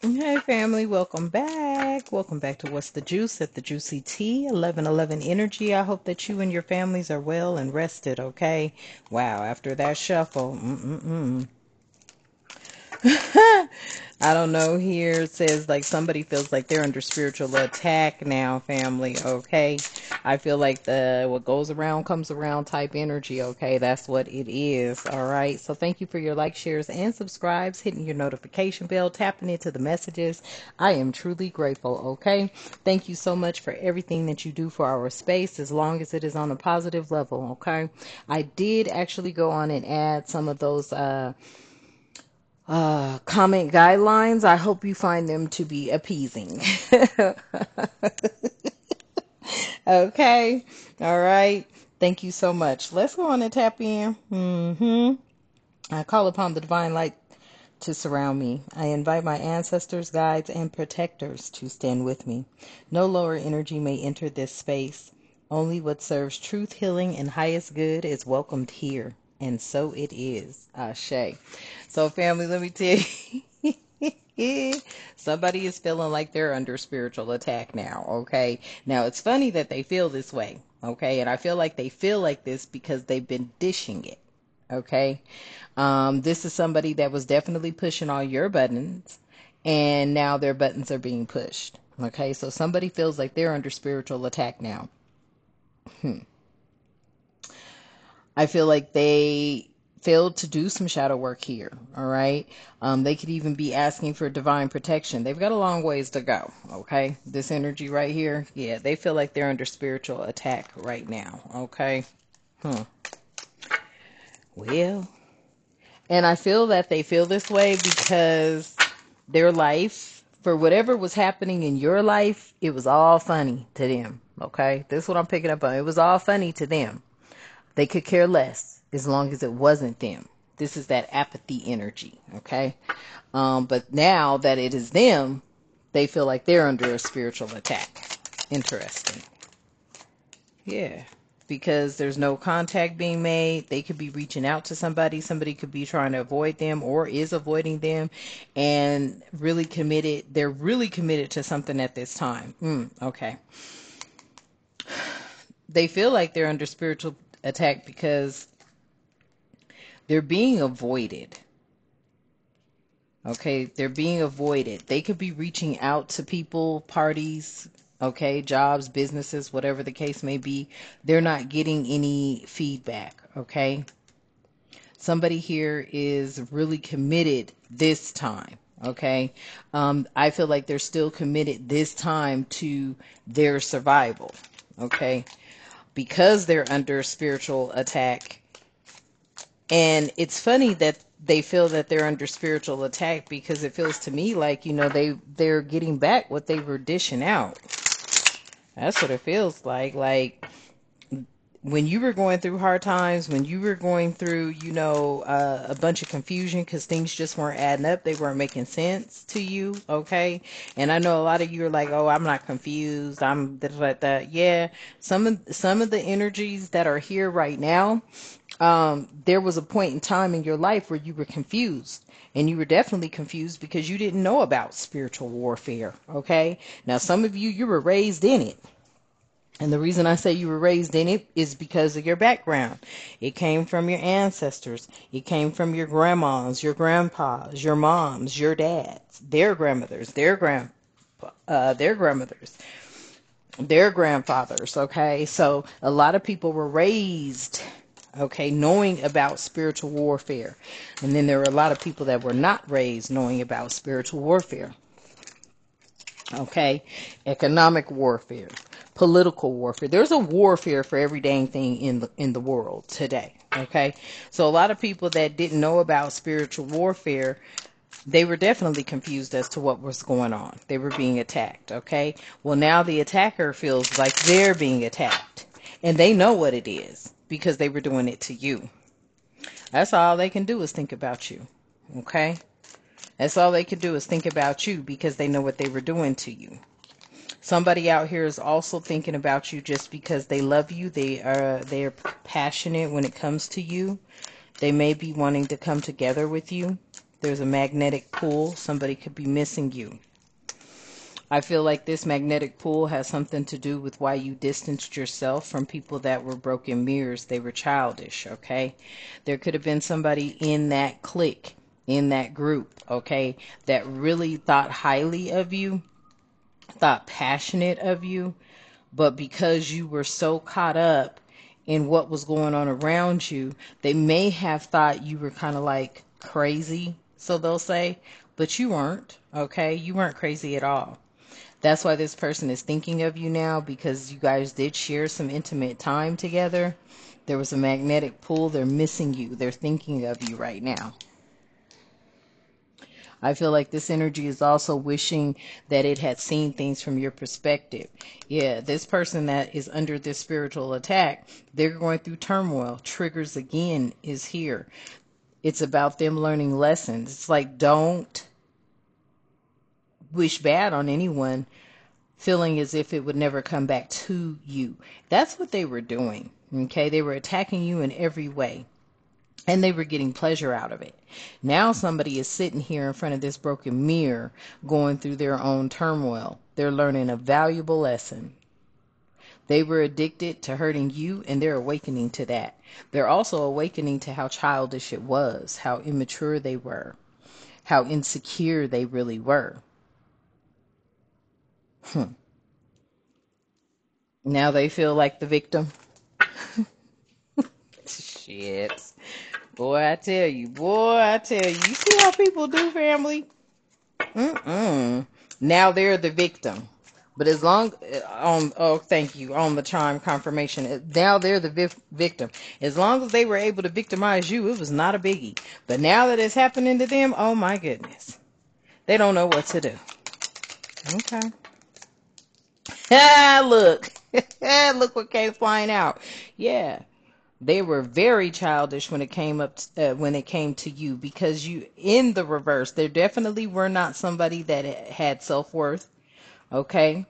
Hey family, welcome back. Welcome back to What's the Juice at the Juicy Tea, 1111 Energy. I hope that you and your families are well and rested, okay? Wow, after that shuffle. I don't know. Here it says like somebody feels like they're under spiritual attack now, family. Okay. I feel like the what goes around comes around type energy. Okay. That's what it is. All right. So thank you for your likes, shares, and subscribes, hitting your notification bell, tapping into the messages. I am truly grateful. Okay. Thank you so much for everything that you do for our space, as long as it is on a positive level. Okay. I did actually go on and add some of those, comment guidelines. I hope you find them to be appeasing. Okay. All right. Thank you so much. Let's go on and tap in. I call upon the divine light to surround me. I invite my ancestors, guides, and protectors to stand with me. No lower energy may enter this space. Only what serves truth, healing, and highest good is welcomed here. And so it is. Ashe. So, family, let me tell you. Somebody is feeling like they're under spiritual attack now, okay? Now, it's funny that they feel this way, okay? And I feel like they feel like this because they've been dishing it, okay? This is somebody that was definitely pushing all your buttons, and now their buttons are being pushed. Okay, so somebody feels like they're under spiritual attack now. I feel like they failed to do some shadow work here. All right, they could even be asking for divine protection. They've got a long ways to go. Okay, this energy right here, yeah, they feel like they're under spiritual attack right now. Okay, hmm. Well, and I feel that they feel this way because their life, for whatever was happening in your life, it was all funny to them. Okay? This is what I'm picking up on. It was all funny to them. They could care less as long as it wasn't them. This is that apathy energy. Okay? But now that it is them, they feel like they're under a spiritual attack. Interesting. Yeah. Because there's no contact being made. They could be reaching out to somebody. Somebody could be trying to avoid them or is avoiding them and really committed. They're really committed to something at this time. Okay. They feel like they're under spiritual attack because they're being avoided. Okay, they're being avoided. They could be reaching out to people, parties, okay, jobs, businesses, whatever the case may be. They're not getting any feedback, okay? Somebody here is really committed this time, okay? I feel like they're still committed this time to their survival, okay? Because they're under spiritual attack. And it's funny that they feel that they're under spiritual attack because it feels to me like, they're getting back what they were dishing out. That's what it feels like. Like when you were going through hard times, when you were going through, a bunch of confusion because things just weren't adding up, they weren't making sense to you, okay? And I know a lot of you are like, "Oh, I'm not confused. I'm this, like that." Yeah, some of the energies that are here right now, there was a point in time in your life where you were confused. And you were definitely confused because you didn't know about spiritual warfare, okay? Now, some of you were raised in it. And the reason I say you were raised in it is because of your background. It came from your ancestors. It came from your grandmas, your grandpas, your moms, your dads, their grandmothers, their grandmothers, their grandfathers. Okay, so a lot of people were raised, okay, knowing about spiritual warfare, and then there were a lot of people that were not raised knowing about spiritual warfare. Okay, economic warfare, political warfare. There's a warfare for every dang thing in the world today. Okay, so a lot of people that didn't know about spiritual warfare, they were definitely confused as to what was going on. They were being attacked. Okay, well now the attacker feels like they're being attacked, and they know what it is because they were doing it to you. That's all they can do is think about you. Okay, that's all they can do is think about you because they know what they were doing to you. Somebody out here is also thinking about you just because they love you. They're passionate when it comes to you. They may be wanting to come together with you. There's a magnetic pull. Somebody could be missing you. I feel like this magnetic pull has something to do with why you distanced yourself from people that were broken mirrors. They were childish, okay? There could have been somebody in that clique, in that group, okay, that really thought highly of you, thought passionate of you, but because you were so caught up in what was going on around you, they may have thought you were kind of like crazy, so they'll say, but you weren't, okay? You weren't crazy at all. That's why this person is thinking of you now, because you guys did share some intimate time together. There was a magnetic pull. They're missing you. They're thinking of you right now. I feel like this energy is also wishing that it had seen things from your perspective. Yeah, this person that is under this spiritual attack, they're going through turmoil. Triggers again is here. It's about them learning lessons. It's like, don't wish bad on anyone, feeling as if it would never come back to you. That's what they were doing. Okay, they were attacking you in every way, and they were getting pleasure out of it. Now somebody is sitting here in front of this broken mirror, going through their own turmoil. They're learning a valuable lesson. They were addicted to hurting you, and they're awakening to that. They're also awakening to how childish it was, how immature they were, how insecure they really were. Now they feel like the victim. Shit. Boy, I tell you. Boy, I tell you. You see how people do, family? Mm-mm. Now they're the victim. But as long on thank you on the charm confirmation. Now they're the victim. As long as they were able to victimize you, it was not a biggie. But now that it's happening to them, oh my goodness, they don't know what to do. Okay. Ah, look, look what came flying out. Yeah, they were very childish when it came up when it came to you, because you in the reverse. They definitely were not somebody that had self-worth. Okay.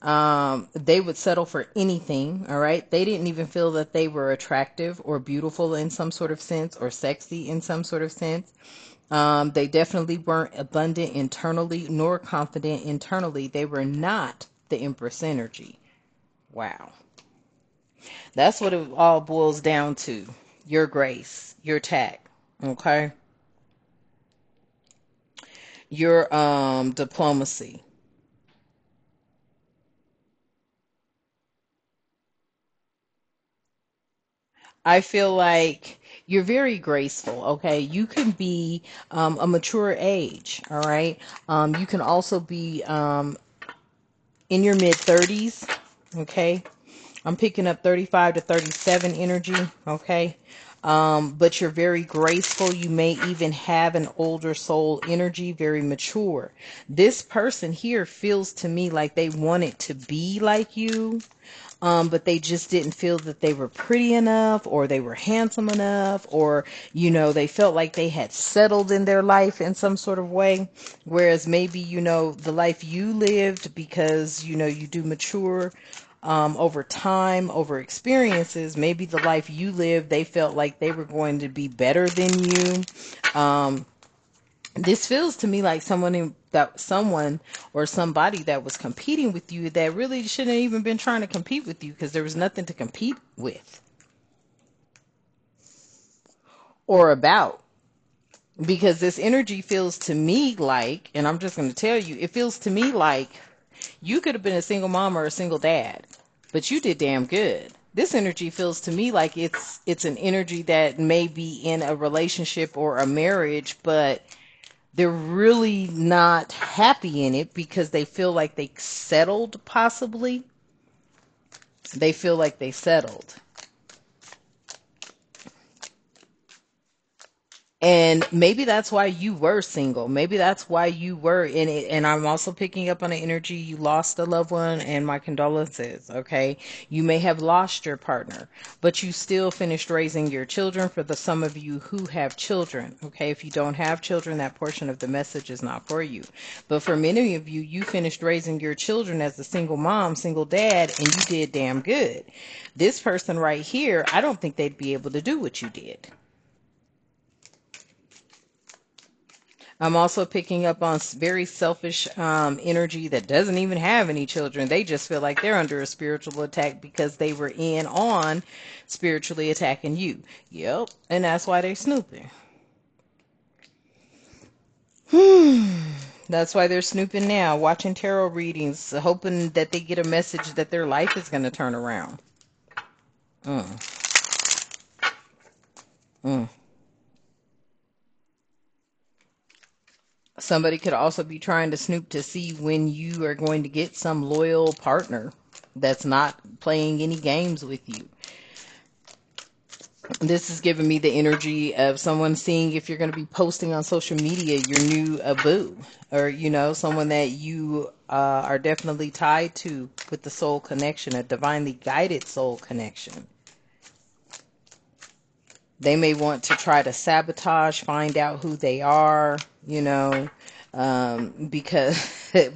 They would settle for anything. All right. They didn't even feel that they were attractive or beautiful in some sort of sense, or sexy in some sort of sense. They definitely weren't abundant internally nor confident internally. They were not the Empress energy. Wow. That's what it all boils down to. Your grace, your tact, okay? Your diplomacy. I feel like you're very graceful, okay? You can be a mature age, all right? You can also be in your mid 30s, okay? I'm picking up 35 to 37 energy, okay? But you're very graceful. You may even have an older soul energy, very mature. This person here feels to me like they wanted to be like you, but they just didn't feel that they were pretty enough, or they were handsome enough, or, they felt like they had settled in their life in some sort of way. Whereas maybe, the life you lived, because, you do mature over time, over experiences, maybe the life you lived, they felt like they were going to be better than you. Um, this feels to me like someone or somebody that was competing with you that really shouldn't have even been trying to compete with you, because there was nothing to compete with or about. Because this energy feels to me like, and I'm just going to tell you, it feels to me like you could have been a single mom or a single dad, but you did damn good. This energy feels to me like it's an energy that may be in a relationship or a marriage, but they're really not happy in it because they feel like they settled, possibly. They feel like they settled. And maybe that's why you were single. Maybe that's why you were in it. And I'm also picking up on the energy, you lost a loved one, and my condolences, okay? You may have lost your partner, but you still finished raising your children, for the some of you who have children, okay? If you don't have children, that portion of the message is not for you. But for many of you, you finished raising your children as a single mom, single dad, and you did damn good. This person right here, I don't think they'd be able to do what you did. I'm also picking up on very selfish energy that doesn't even have any children. They just feel like they're under a spiritual attack because they were in on spiritually attacking you. Yep. And that's why they're snooping. That's why they're snooping now, watching tarot readings, hoping that they get a message that their life is going to turn around. Mm, mm. Somebody could also be trying to snoop to see when you are going to get some loyal partner that's not playing any games with you. This is giving me the energy of someone seeing if you're going to be posting on social media your new boo, or someone that you are definitely tied to with the soul connection, a divinely guided soul connection. They may want to try to sabotage, find out who they are, because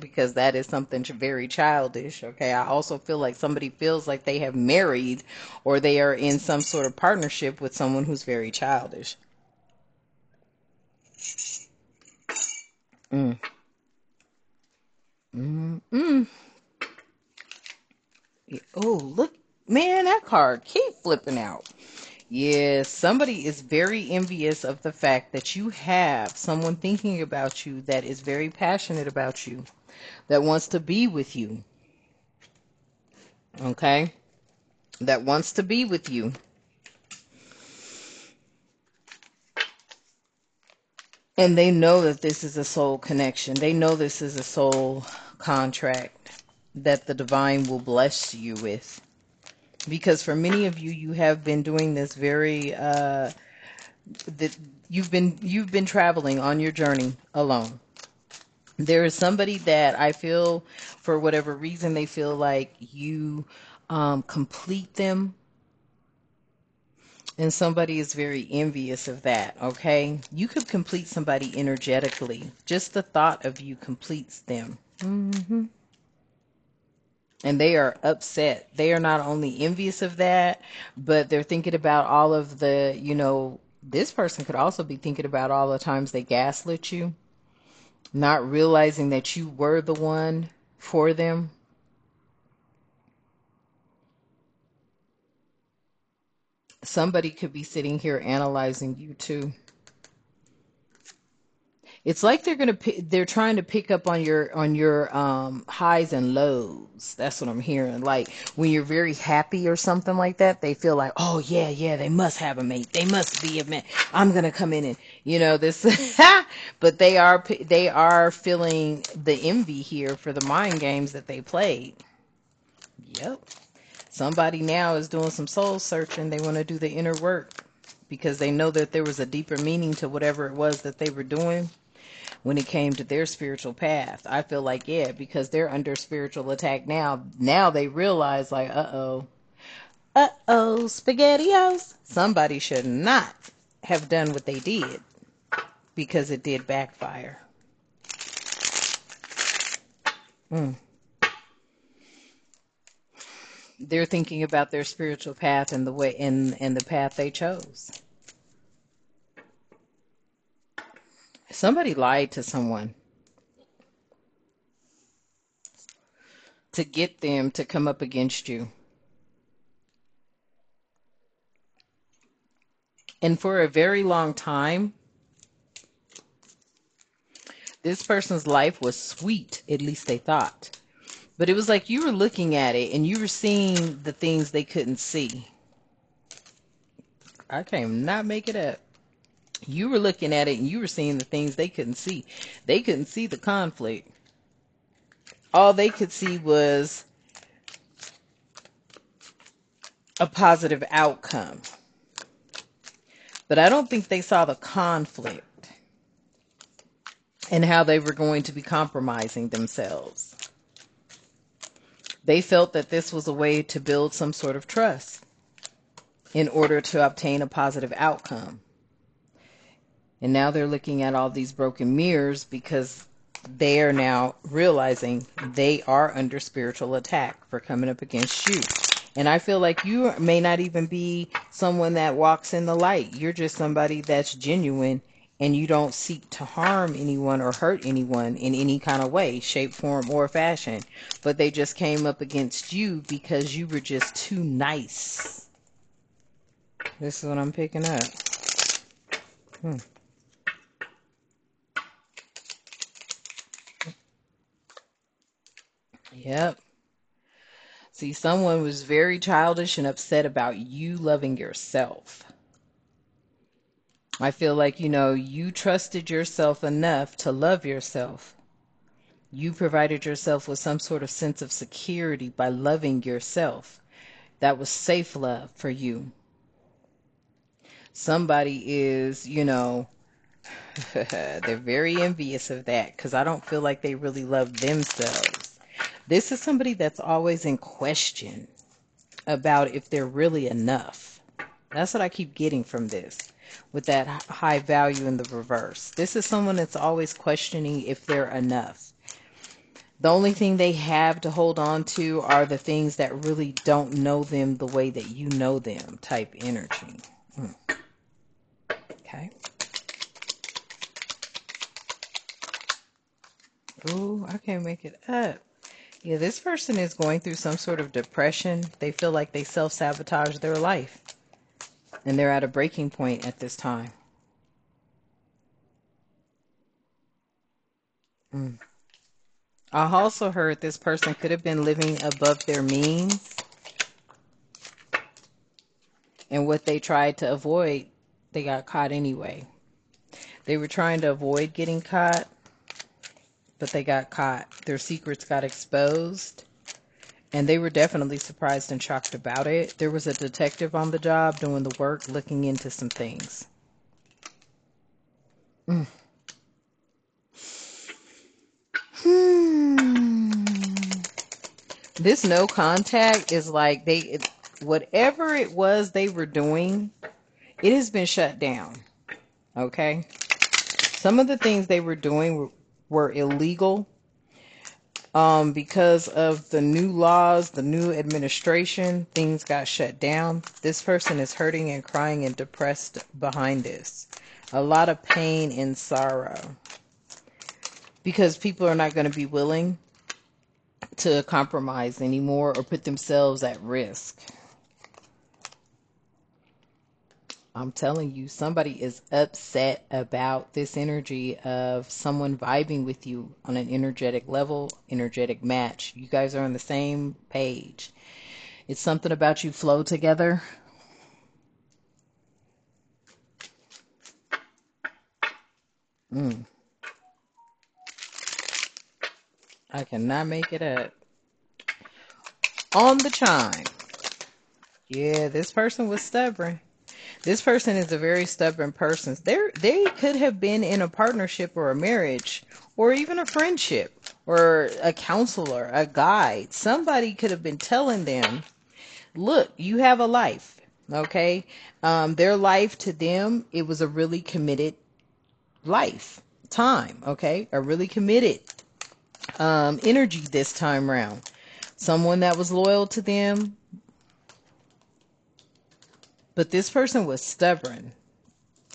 because that is something very childish. Okay, I also feel like somebody feels like they have married or they are in some sort of partnership with someone who's very childish. Mm. Mm. Mm. Oh, look, man, that card keep flipping out. Yes, somebody is very envious of the fact that you have someone thinking about you that is very passionate about you, that wants to be with you. Okay? That wants to be with you. And they know that this is a soul connection. They know this is a soul contract that the divine will bless you with. Because for many of you, you have been doing this very that you've been traveling on your journey alone. There is somebody that I feel, for whatever reason, they feel like you complete them, and somebody is very envious of that. Okay, you could complete somebody energetically. Just the thought of you completes them. And they are upset. They are not only envious of that, but they're thinking about all of this person could also be thinking about all the times they gaslit you, not realizing that you were the one for them. Somebody could be sitting here analyzing you too. It's like they're trying to pick up on your highs and lows. That's what I'm hearing. Like when you're very happy or something like that, they feel like, oh yeah, yeah, they must have a mate. They must be a mate. I'm gonna come in and this, but they are feeling the envy here for the mind games that they played. Yep. Somebody now is doing some soul searching. They want to do the inner work because they know that there was a deeper meaning to whatever it was that they were doing when it came to their spiritual path. I feel like, yeah, because they're under spiritual attack now. Now they realize, like, SpaghettiOs. Somebody should not have done what they did because it did backfire. Mm. They're thinking about their spiritual path and the way and the path they chose. Somebody lied to someone to get them to come up against you. And for a very long time, this person's life was sweet, at least they thought. But it was like you were looking at it and you were seeing the things they couldn't see. I can not make it up. You were looking at it and you were seeing the things they couldn't see. They couldn't see the conflict. All they could see was a positive outcome. But I don't think they saw the conflict and how they were going to be compromising themselves. They felt that this was a way to build some sort of trust in order to obtain a positive outcome. And now they're looking at all these broken mirrors because they are now realizing they are under spiritual attack for coming up against you. And I feel like you may not even be someone that walks in the light. You're just somebody that's genuine and you don't seek to harm anyone or hurt anyone in any kind of way, shape, form, or fashion. But they just came up against you because you were just too nice. This is what I'm picking up. Hmm. Yep. See, someone was very childish and upset about you loving yourself. I feel like, you trusted yourself enough to love yourself. You provided yourself with some sort of sense of security by loving yourself. That was safe love for you. Somebody is, they're very envious of that because I don't feel like they really love themselves. This is somebody that's always in question about if they're really enough. That's what I keep getting from this with that high value in the reverse. This is someone that's always questioning if they're enough. The only thing they have to hold on to are the things that really don't know them the way that you know them type energy. Okay. Ooh, I can't make it up. Yeah, this person is going through some sort of depression. They feel like they self-sabotage their life. And they're at a breaking point at this time. Mm. I also heard this person could have been living above their means. And what they tried to avoid, they got caught anyway. They were trying to avoid getting caught, but they got caught. Their secrets got exposed. And they were definitely surprised and shocked about it. There was a detective on the job doing the work, looking into some things. Mm. This no contact is like whatever it was they were doing, it has been shut down. Okay? Some of the things they were doing were illegal. Because of the new laws, the new administration, things got shut down. This person is hurting and crying and depressed behind this. A lot of pain and sorrow. Because people are not going to be willing to compromise anymore or put themselves at risk. I'm telling you, somebody is upset about this energy of someone vibing with you on an energetic level, energetic match. You guys are on the same page. It's something about you flow together. Mm, I cannot make it up. On the chime. Yeah, this person was stubborn. This person is a very stubborn person. They could have been in a partnership or a marriage or even a friendship or a counselor, a guide. Somebody could have been telling them, look, you have a life. Okay. Their life to them, it was a really committed life time. Okay. A really committed energy this time round. Someone that was loyal to them. But this person was stubborn.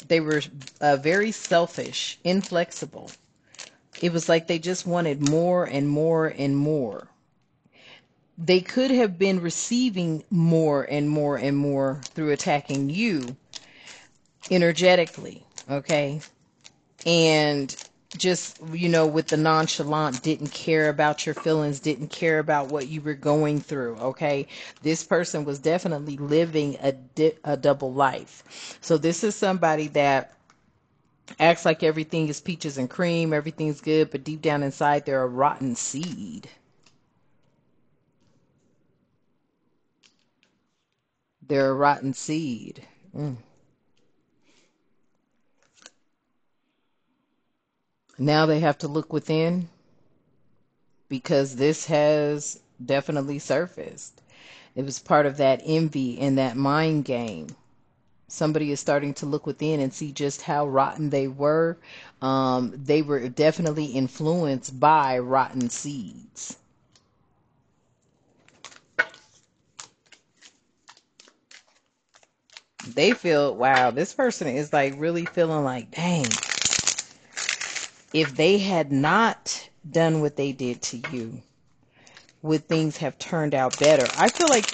They were very selfish, inflexible. It was like they just wanted more and more and more. They could have been receiving more and more and more through attacking you energetically, okay? And just, with the nonchalant, didn't care about your feelings, didn't care about what you were going through, okay? This person was definitely living a double life. So this is somebody that acts like everything is peaches and cream, everything's good, but deep down inside they're a rotten seed. They're a rotten seed. Mm. Now they have to look within because this has definitely surfaced. It was part of that envy and that mind game. Somebody is starting to look within and see just how rotten they were. They were definitely influenced by rotten seeds. They feel, wow, this person is like really feeling like, dang, If they had not done what they did to you, would things have turned out better? I feel like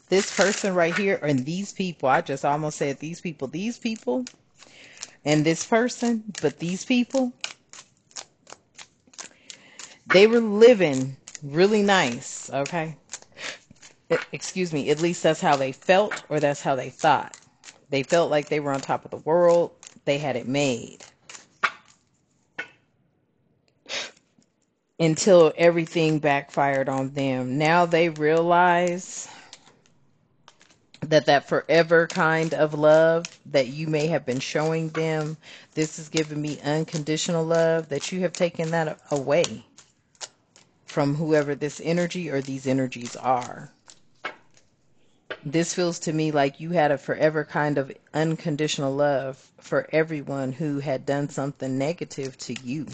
this person right here, and these people, I just almost said these people, and this person, but these people, they were living really nice, okay? Excuse me, at least that's how they felt, or that's how they thought. They felt like they were on top of the world. They had it made. Until everything backfired on them. Now they realize that forever kind of love that you may have been showing them, this is giving me unconditional love, that you have taken that away from whoever this energy or these energies are. This feels to me like you had a forever kind of unconditional love for everyone who had done something negative to you.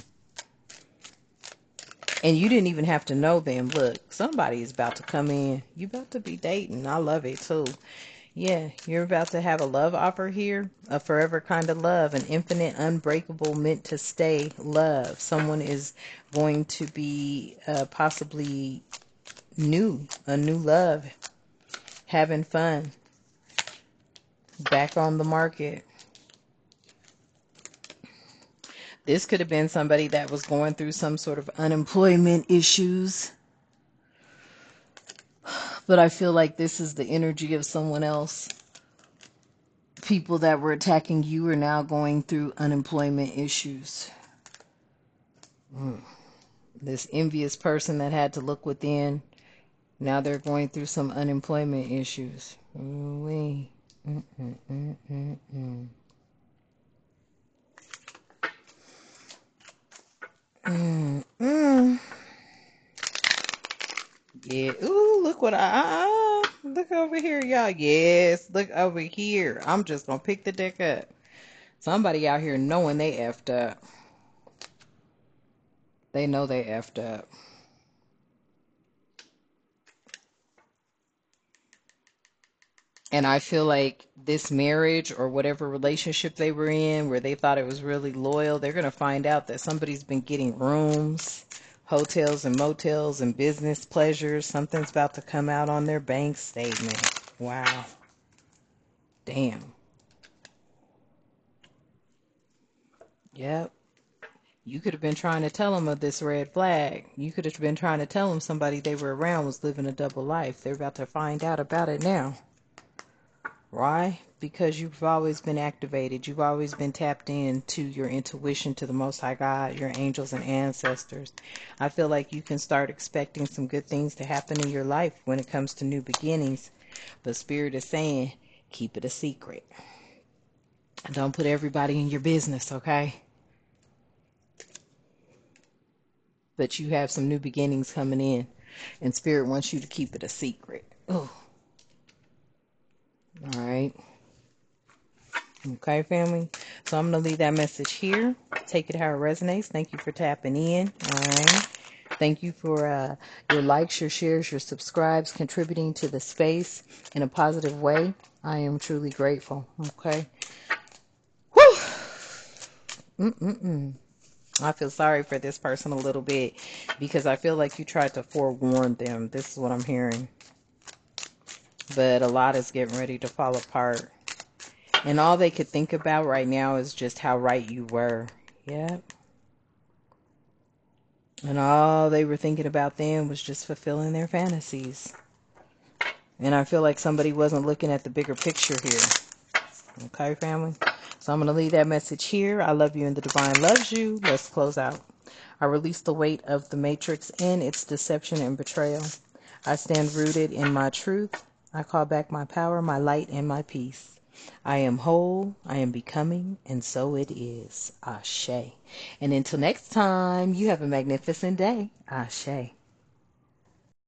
And you didn't even have to know them. Look, somebody is about to come in. You about to be dating. I love it too. Yeah, you're about to have a love offer here. A forever kind of love. An infinite, unbreakable, meant to stay love. Someone is going to be possibly new. A new love. Having fun. Back on the market. This could have been somebody that was going through some sort of unemployment issues. But I feel like this is the energy of someone else. People that were attacking you are now going through unemployment issues. This envious person that had to look within, now they're going through some unemployment issues. Ooh-wee. Yeah. Ooh, look what look over here, y'all. Yes, look over here. I'm just gonna pick the deck up. Somebody out here knowing they effed up. They know they effed up. And I feel like this marriage or whatever relationship they were in where they thought it was really loyal, they're going to find out that somebody's been getting rooms, hotels and motels and business pleasures. Something's about to come out on their bank statement. Wow. Damn. Yep. You could have been trying to tell them of this red flag. You could have been trying to tell them somebody they were around was living a double life. They're about to find out about it now. Why? Because you've always been activated. You've always been tapped into your intuition, to the Most High God, your angels and ancestors. I feel like you can start expecting some good things to happen in your life when it comes to new beginnings. But Spirit is saying, keep it a secret. Don't put everybody in your business, okay? But you have some new beginnings coming in, and Spirit wants you to keep it a secret. Oh, all right. Okay, family. So I'm going to leave that message here. Take it how it resonates. Thank you for tapping in. All right. Thank you for your likes, your shares, your subscribes, contributing to the space in a positive way. I am truly grateful. Okay. Whew. I feel sorry for this person a little bit because I feel like you tried to forewarn them. This is what I'm hearing. But a lot is getting ready to fall apart. And all they could think about right now is just how right you were. Yep. And all they were thinking about then was just fulfilling their fantasies. And I feel like somebody wasn't looking at the bigger picture here. Okay, family? So I'm going to leave that message here. I love you and the divine loves you. Let's close out. I release the weight of the matrix and its deception and betrayal. I stand rooted in my truth. I call back my power, my light, and my peace. I am whole, I am becoming, and so it is. Ashe. And until next time, you have a magnificent day. Ashe.